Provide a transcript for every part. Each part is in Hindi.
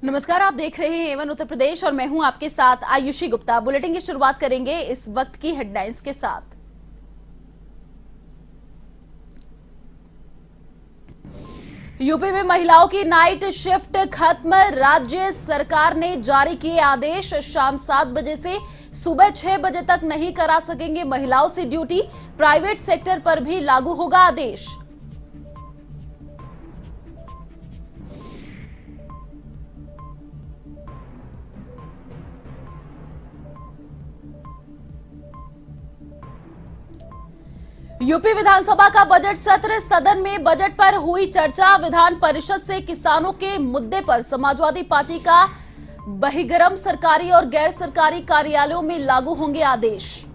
नमस्कार, आप देख रहे हैं एवन उत्तर प्रदेश और मैं हूं आपके साथ आयुषी गुप्ता। बुलेटिन की शुरुआत करेंगे इस वक्त की हेडलाइंस के साथ। यूपी में महिलाओं की नाइट शिफ्ट खत्म, राज्य सरकार ने जारी किए आदेश। शाम 7 बजे से सुबह 6 बजे तक नहीं करा सकेंगे महिलाओं से ड्यूटी। प्राइवेट सेक्टर पर भी लागू होगा आदेश। यूपी विधानसभा का बजट सत्र, सदन में बजट पर हुई चर्चा। विधान परिषद से किसानों के मुद्दे पर समाजवादी पार्टी का बहिर्गम, सरकारी और गैर सरकारी कार्यालयों में लागू होंगे आदेश।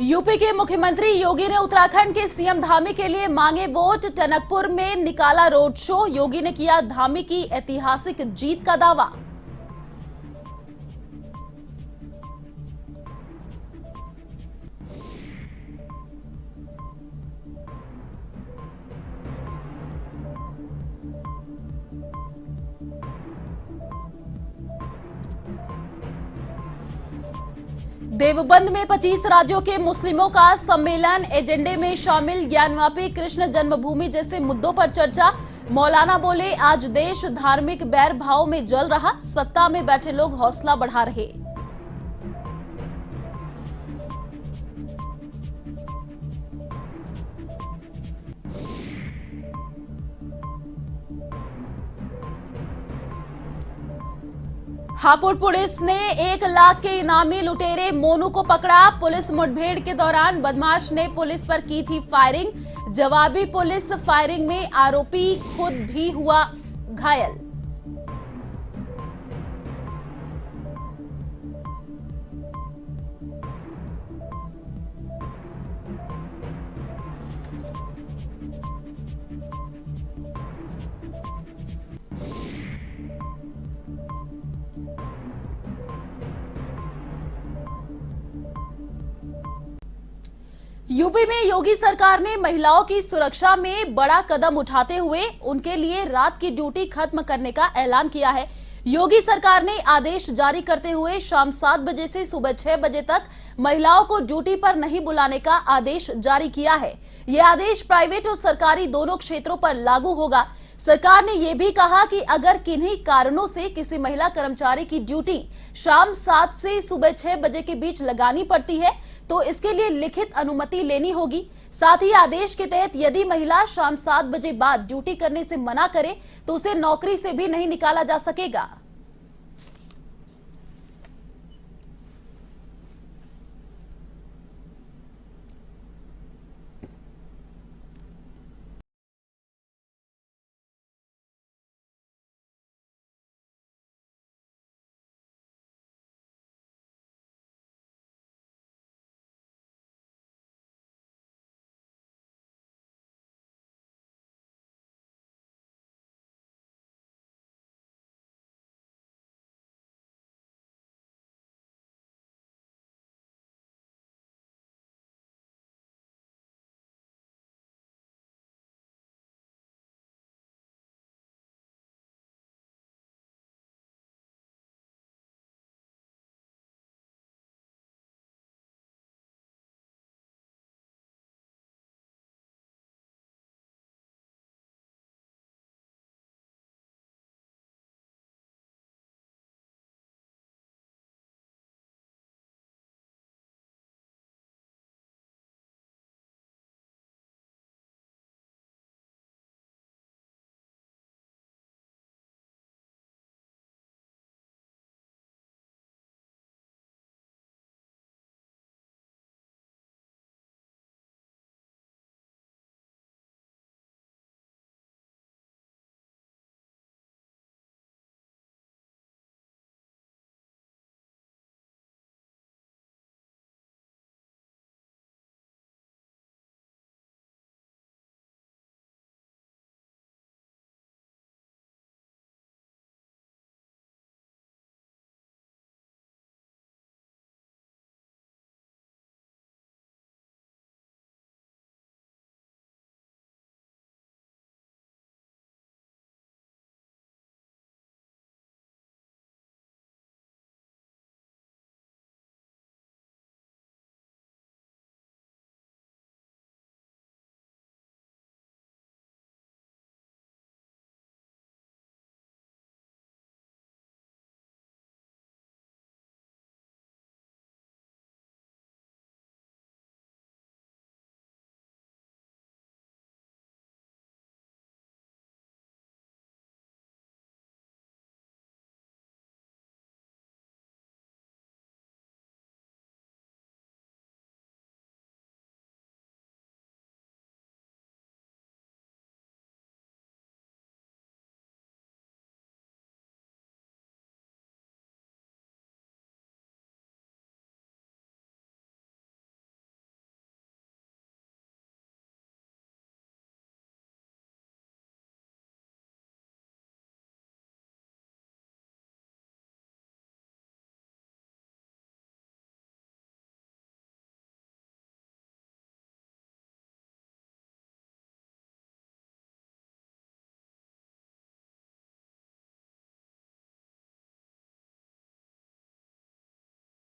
यूपी के मुख्यमंत्री योगी ने उत्तराखंड के सीएम धामी के लिए मांगे वोट। टनकपुर में निकाला रोड शो, योगी ने किया धामी की ऐतिहासिक जीत का दावा। देवबंद में 25 राज्यों के मुस्लिमों का सम्मेलन, एजेंडे में शामिल ज्ञानवापी, कृष्ण जन्मभूमि जैसे मुद्दों पर चर्चा। मौलाना बोले, आज देश धार्मिक बैर भाव में जल रहा, सत्ता में बैठे लोग हौसला बढ़ा रहे। हापुड़ पुलिस ने 1 लाख के इनामी लुटेरे मोनू को पकड़ा। पुलिस मुठभेड़ के दौरान बदमाश ने पुलिस पर की थी फायरिंग। जवाबी पुलिस फायरिंग में आरोपी खुद भी हुआ घायल। यूपी में योगी सरकार ने महिलाओं की सुरक्षा में बड़ा कदम उठाते हुए उनके लिए रात की ड्यूटी खत्म करने का ऐलान किया है। योगी सरकार ने आदेश जारी करते हुए शाम 7 बजे से सुबह 6 बजे तक महिलाओं को ड्यूटी पर नहीं बुलाने का आदेश जारी किया है। यह आदेश प्राइवेट और सरकारी दोनों क्षेत्रों पर लागू होगा। सरकार ने यह भी कहा कि अगर किन्हीं कारणों से किसी महिला कर्मचारी की ड्यूटी शाम 7 से सुबह 6 बजे के बीच लगानी पड़ती है तो इसके लिए लिखित अनुमति लेनी होगी। साथ ही आदेश के तहत यदि महिला शाम 7 बजे बाद ड्यूटी करने से मना करे तो उसे नौकरी से भी नहीं निकाला जा सकेगा।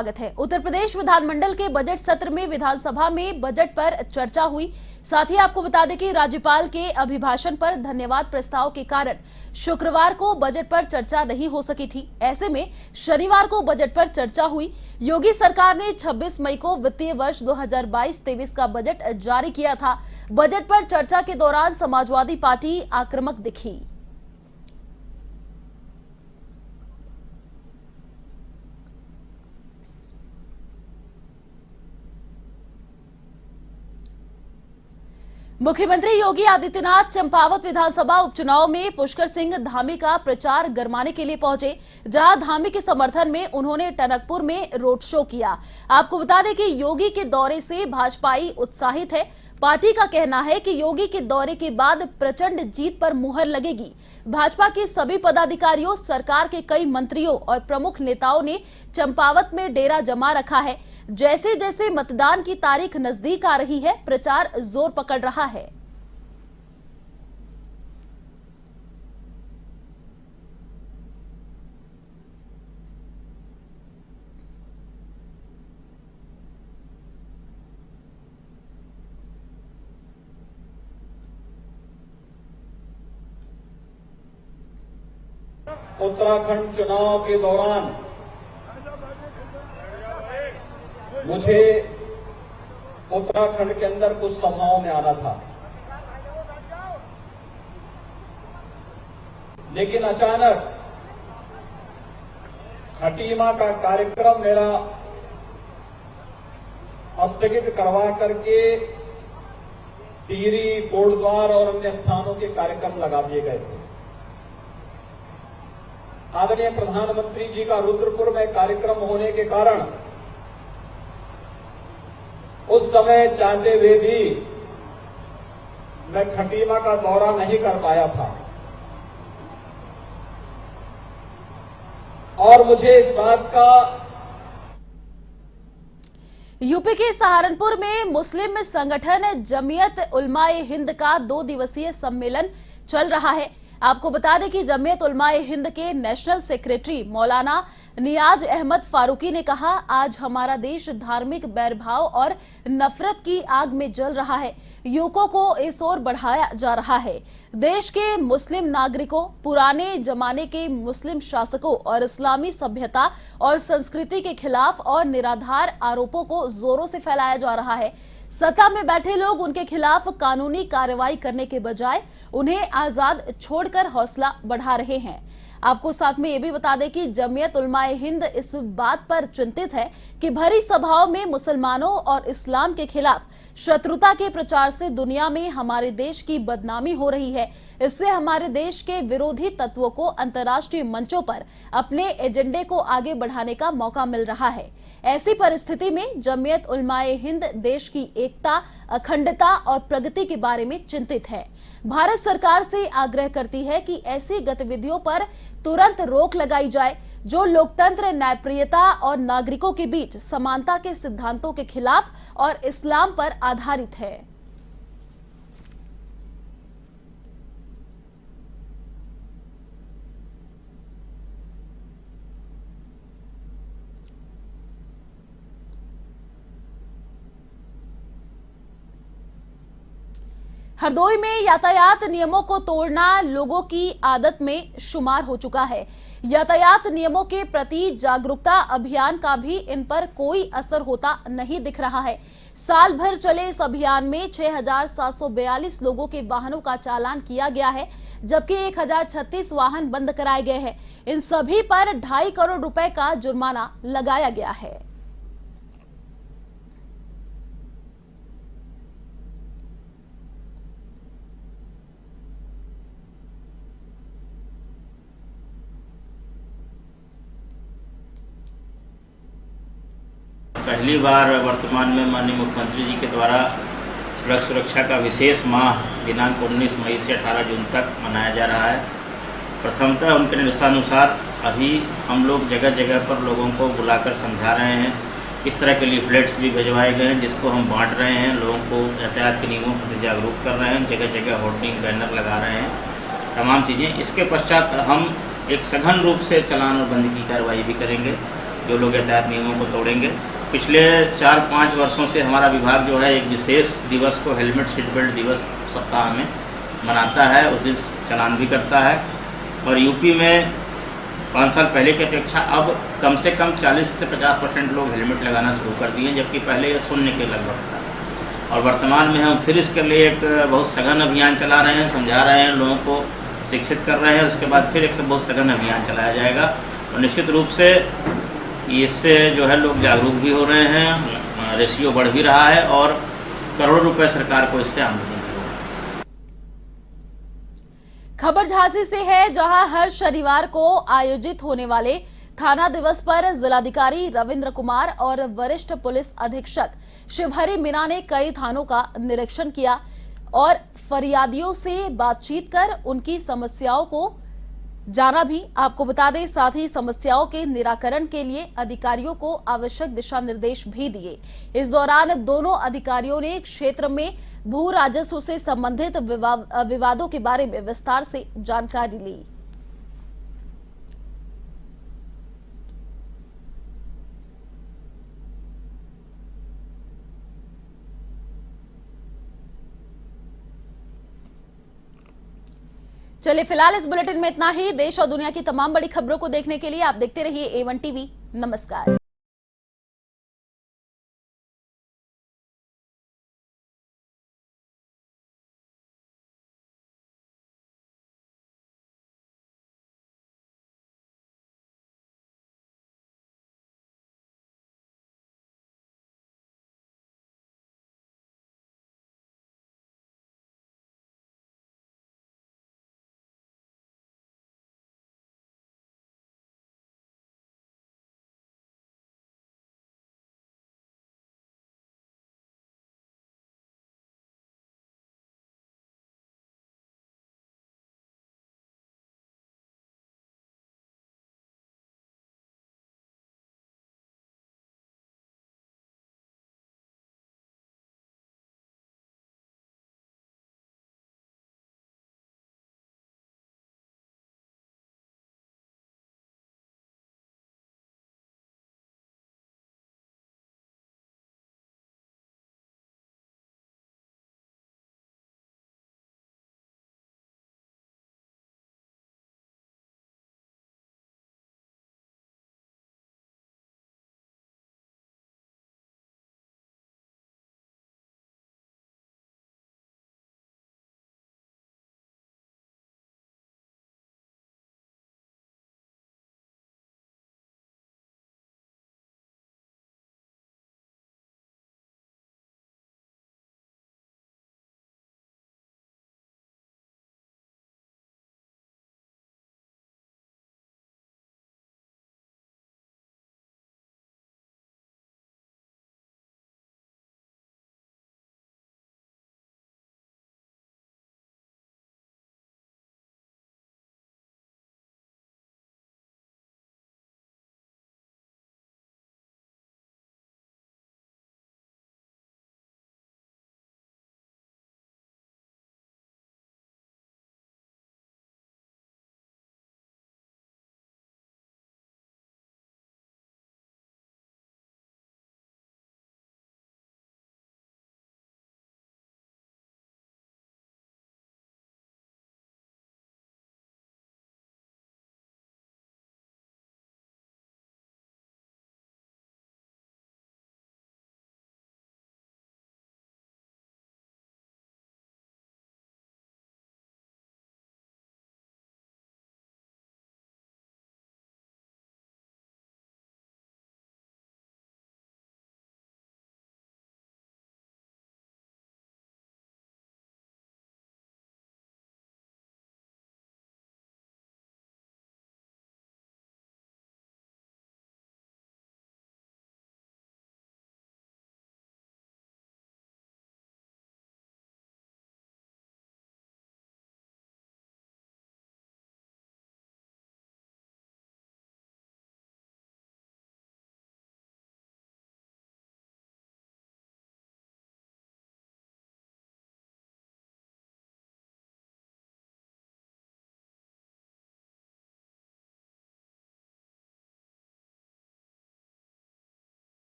स्वागत है। उत्तर प्रदेश विधानमंडल के बजट सत्र में विधानसभा में बजट पर चर्चा हुई। साथ ही आपको बता दें कि राज्यपाल के अभिभाषण पर धन्यवाद प्रस्ताव के कारण शुक्रवार को बजट पर चर्चा नहीं हो सकी थी। ऐसे में शनिवार को बजट पर चर्चा हुई। योगी सरकार ने 26 मई को वित्तीय वर्ष 2022-23 का बजट जारी किया था। बजट पर चर्चा के दौरान समाजवादी पार्टी आक्रामक दिखी। मुख्यमंत्री योगी आदित्यनाथ चंपावत विधानसभा उपचुनाव में पुष्कर सिंह धामी का प्रचार गरमाने के लिए पहुंचे, जहां धामी के समर्थन में उन्होंने टनकपुर में रोड शो किया। आपको बता दें कि योगी के दौरे से भाजपाई उत्साहित है। पार्टी का कहना है कि योगी के दौरे के बाद प्रचंड जीत पर मुहर लगेगी। भाजपा के सभी पदाधिकारियों, सरकार के कई मंत्रियों और प्रमुख नेताओं ने चंपावत में डेरा जमा रखा है। जैसे जैसे मतदान की तारीख नजदीक आ रही है, प्रचार जोर पकड़ रहा है। उत्तराखंड चुनाव के दौरान मुझे उत्तराखंड के अंदर कुछ सभाओं में आना था, लेकिन अचानक खटीमा का कार्यक्रम मेरा स्थगित करवा करके टिहरी, कोटद्वार और अन्य स्थानों के कार्यक्रम लगा दिए गए थे। आदरणीय प्रधानमंत्री जी का रुद्रपुर में कार्यक्रम होने के कारण उस समय चाहते हुए भी मैं खटीमा का दौरा नहीं कर पाया था और मुझे इस बात का यूपी के सहारनपुर में मुस्लिम संगठन जमीयत उलमाए हिंद का 2 दिवसीय सम्मेलन चल रहा है। आपको बता दें कि जमीयत उलमाए हिंद के नेशनल सेक्रेटरी मौलाना नियाज अहमद फारूकी ने कहा, आज हमारा देश धार्मिक बैरभाव और नफरत की आग में जल रहा है। युवकों को इस ओर बढ़ाया जा रहा है। देश के मुस्लिम नागरिकों, पुराने जमाने के मुस्लिम शासकों और इस्लामी सभ्यता और संस्कृति के खिलाफ और निराधार आरोपों को जोरों से फैलाया जा रहा है। सत्ता में बैठे लोग उनके खिलाफ कानूनी कार्रवाई करने के बजाय उन्हें आजाद छोड़कर हौसला बढ़ा रहे हैं। आपको साथ में ये भी बता दें कि जमीयत उलमाए हिंद इस बात पर चिंतित है कि भरी सभाओं में मुसलमानों और इस्लाम के खिलाफ शत्रुता के प्रचार से दुनिया में हमारे देश की बदनामी हो रही है। इससे हमारे देश के विरोधी तत्वों को अंतर्राष्ट्रीय मंचों पर अपने एजेंडे को आगे बढ़ाने का मौका मिल रहा है। ऐसी परिस्थिति में जमीयत उलमाए हिंद देश की एकता, अखंडता और प्रगति के बारे में चिंतित है। भारत सरकार से आग्रह करती है कि ऐसी गतिविधियों पर तुरंत रोक लगाई जाए जो लोकतंत्र, न्यायप्रियता और नागरिकों के बीच समानता के सिद्धांतों के खिलाफ और इस्लाम पर आधारित है। हरदोई में यातायात नियमों को तोड़ना लोगों की आदत में शुमार हो चुका है। यातायात नियमों के प्रति जागरूकता अभियान का भी इन पर कोई असर होता नहीं दिख रहा है। साल भर चले इस अभियान में 6,742 लोगों के वाहनों का चालान किया गया है, जबकि 1,036 वाहन बंद कराए गए हैं। इन सभी पर 2.5 करोड़ रुपए का जुर्माना लगाया गया है। पहली बार वर्तमान में माननीय मुख्यमंत्री जी के द्वारा सड़क सुरक्षा का विशेष माह दिनांक 19 मई से 18 जून तक मनाया जा रहा है। प्रथमतः उनके निर्देशानुसार अभी हम लोग जगह जगह पर लोगों को बुलाकर समझा रहे हैं। इस तरह के लीफलेट्स भी भिजवाए गए हैं जिसको हम बांट रहे हैं, लोगों को यातायात के नियमों पर जागरूक कर रहे हैं, जगह जगह होर्डिंग बैनर लगा रहे हैं, तमाम चीज़ें। इसके पश्चात हम एक सघन रूप से चालान और बंद की कार्रवाई भी करेंगे। जो लोग यातायात नियमों को तोड़ेंगे। पिछले 4-5 वर्षों से हमारा विभाग जो है एक विशेष दिवस को हेलमेट सीट बेल्ट दिवस सप्ताह में मनाता है, उस दिन चालान भी करता है। और यूपी में 5 साल पहले की अपेक्षा अब कम से कम 40 से 50% लोग हेलमेट लगाना शुरू कर दिए, जबकि पहले ये 0 के लगभग था। और वर्तमान में हम फिर इसके लिए एक बहुत सघन अभियान चला रहे हैं, समझा रहे हैं, लोगों को शिक्षित कर रहे हैं। उसके बाद फिर एक बहुत सघन अभियान चलाया जाएगा और निश्चित रूप से इससे जो है लोग जागरूक भी हो रहे हैं, रेशियो बढ़ भी रहा है और करोड़ों रुपए सरकार को इससे आमदनी भी हो रही है। खबर झांसी से है, जहां हर शनिवार को आयोजित होने वाले थाना दिवस पर जिलाधिकारी रविंद्र कुमार और वरिष्ठ पुलिस अधीक्षक शिवहरी मीना ने कई थानों का निरीक्षण किया और फरियादियों से बातचीत कर उनकी समस्याओं को जाना भी। आपको बता दें, साथ ही समस्याओं के निराकरण के लिए अधिकारियों को आवश्यक दिशा निर्देश भी दिए। इस दौरान दोनों अधिकारियों ने क्षेत्र में भू राजस्व से संबंधित विवादों के बारे में विस्तार से जानकारी ली। चलिए फिलहाल इस बुलेटिन में इतना ही। देश और दुनिया की तमाम बड़ी खबरों को देखने के लिए आप देखते रहिए A1 टीवी। नमस्कार।